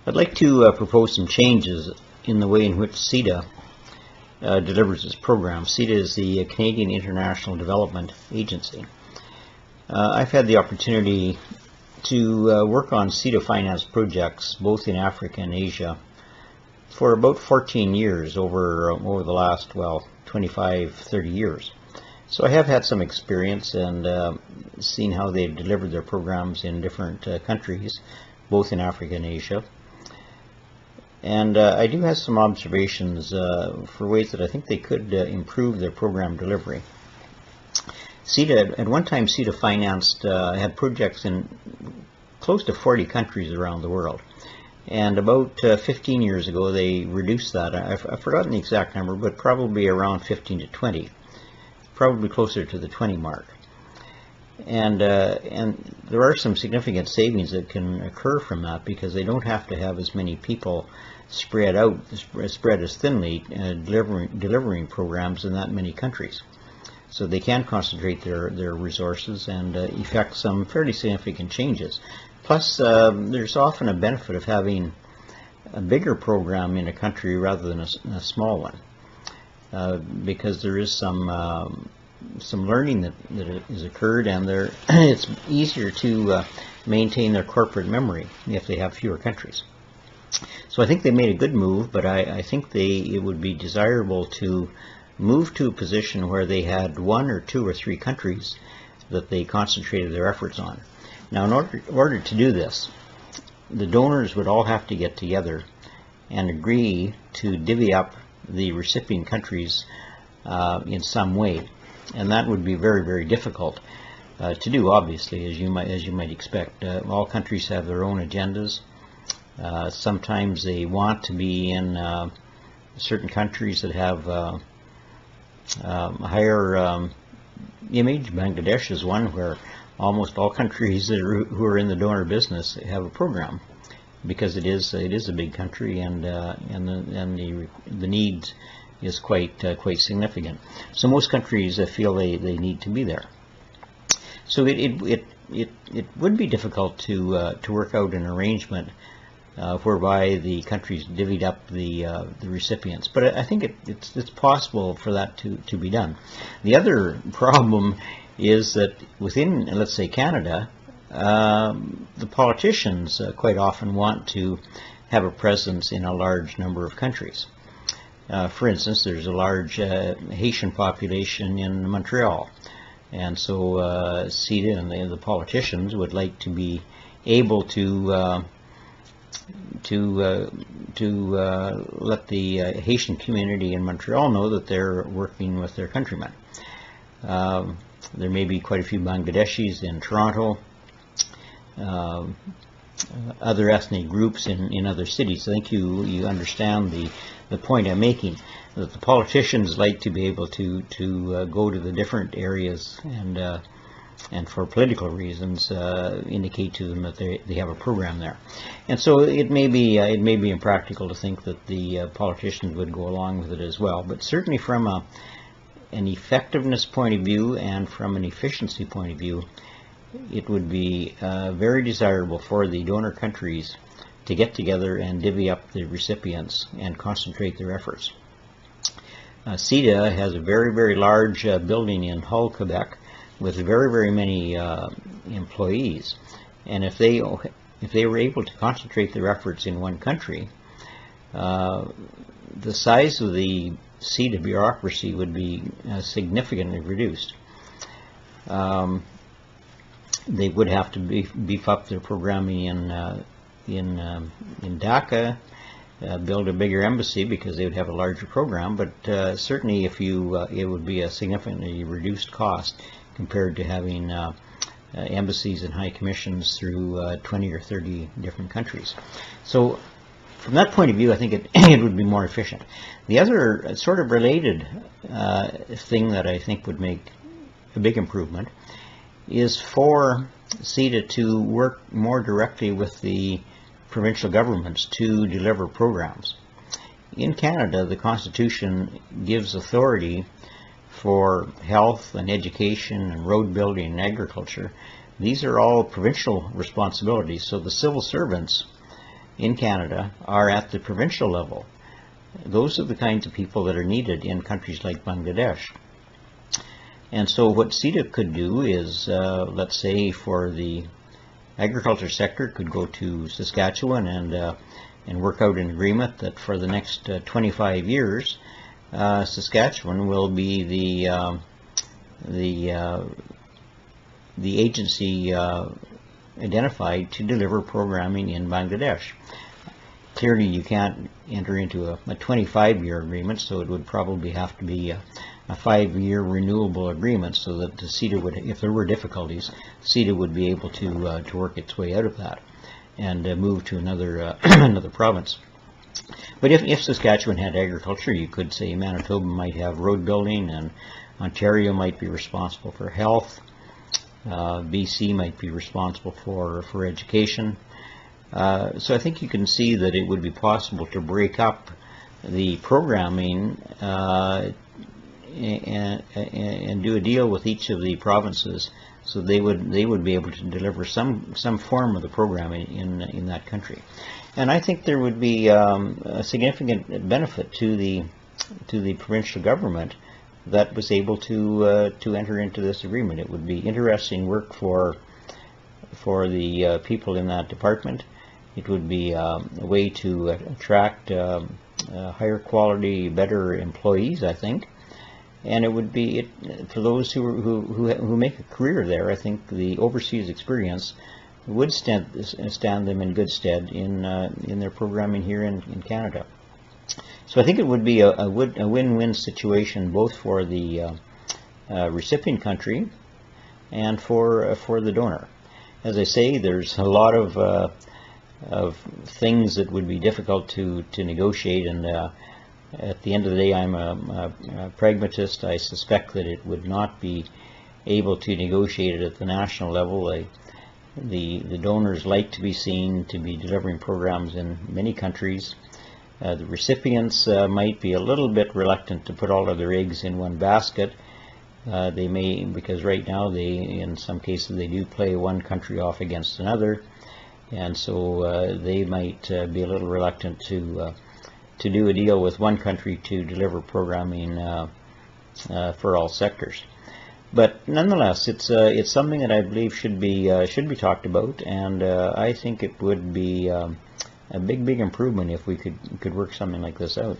I'd like to propose some changes in the way in which CIDA delivers its program. CIDA is the Canadian International Development Agency. I've had the opportunity to work on CIDA finance projects both in Africa and Asia for about 14 years over the last, 25-30 years. So I have had some experience and seen how they've delivered their programs in different countries, both in Africa and Asia. And I do have some observations for ways that I think they could improve their program delivery. CIDA, at one time CIDA financed, had projects in close to 40 countries around the world. And about 15 years ago they reduced that. I've forgotten the exact number, but probably around 15 to 20. Probably closer to the 20 mark. And there are some significant savings that can occur from that because they don't have to have as many people spread as thinly delivering programs in that many countries. So they can concentrate their resources and effect some fairly significant changes. Plus, there's often a benefit of having a bigger program in a country rather than a small one, because there is some learning that has occurred, and it's easier to maintain their corporate memory if they have fewer countries. So I think they made a good move, but I think it would be desirable to move to a position where they had 1 or 2 or 3 countries that they concentrated their efforts on. Now, in order to do this, the donors would all have to get together and agree to divvy up the recipient countries in some way. And that would be very, very difficult to do, obviously, as you might expect. All countries have their own agendas. Sometimes they want to be in certain countries that have a higher image. Bangladesh is one where almost all countries who are in the donor business have a program, because it is a big country, and the need is quite significant. So most countries feel they need to be there. So it would be difficult to work out an arrangement whereby the countries divvied up the recipients, but I think it's possible for that to be done. The other problem is that within, let's say, Canada, the politicians quite often want to have a presence in a large number of countries. For instance, there's a large Haitian population in Montreal, and so CIDA and the politicians would like to be able to let the Haitian community in Montreal know that they're working with their countrymen. There may be quite a few Bangladeshis in Toronto, other ethnic groups in other cities. I think you understand the point I'm making, that the politicians like to be able to go to the different areas and for political reasons indicate to them that they have a program there. And so it may be impractical to think that the politicians would go along with it as well, but certainly from an effectiveness point of view and from an efficiency point of view, it would be very desirable for the donor countries to get together and divvy up the recipients and concentrate their efforts. CIDA has a very, very large building in Hull, Quebec, with very, very many employees, and if they were able to concentrate their efforts in one country, the size of the CIDA bureaucracy would be significantly reduced. They would have to beef up their programming in Dhaka, build a bigger embassy because they would have a larger program, but certainly it would be a significantly reduced cost compared to having embassies and high commissions through 20 or 30 different countries. So from that point of view, I think it would be more efficient. The other sort of related thing that I think would make a big improvement is for CIDA to work more directly with the provincial governments to deliver programs. In Canada, the Constitution gives authority for health and education and road building and agriculture. These are all provincial responsibilities, so the civil servants in Canada are at the provincial level. Those are the kinds of people that are needed in countries like Bangladesh. And so what CIDA could do is, let's say for the agriculture sector, could go to Saskatchewan and work out an agreement that for the next 25 years, Saskatchewan will be the agency identified to deliver programming in Bangladesh. Clearly, you can't enter into a 25-year agreement, so it would probably have to be a 5-year renewable agreement, so that the CIDA would, if there were difficulties, CIDA would be able to work its way out of that and move to another another province. But if Saskatchewan had agriculture, you could say Manitoba might have road building, and Ontario might be responsible for health. BC might be responsible for education. So I think you can see that it would be possible to break up the programming and do a deal with each of the provinces, so they would be able to deliver some form of the programming in that country. And I think there would be a significant benefit to the provincial government that was able to enter into this agreement. It would be interesting work for the people in that department. It would be a way to attract higher quality, better employees, I think. And it would be for those who make a career there. I think the overseas experience would stand them in good stead in their programming here in Canada. So I think it would be a win-win situation, both for the recipient country and for the donor. As I say, there's a lot of things that would be difficult to negotiate, and at the end of the day, I'm a pragmatist. I suspect that it would not be able to negotiate it at the national level. The donors like to be seen to be delivering programs in many countries. The recipients might be a little bit reluctant to put all of their eggs in one basket. They may, because right now in some cases they do play one country off against another, and so they might be a little reluctant to do a deal with one country to deliver programming for all sectors. But nonetheless, it's something that I believe should be talked about, and I think it would be a big improvement if we could work something like this out.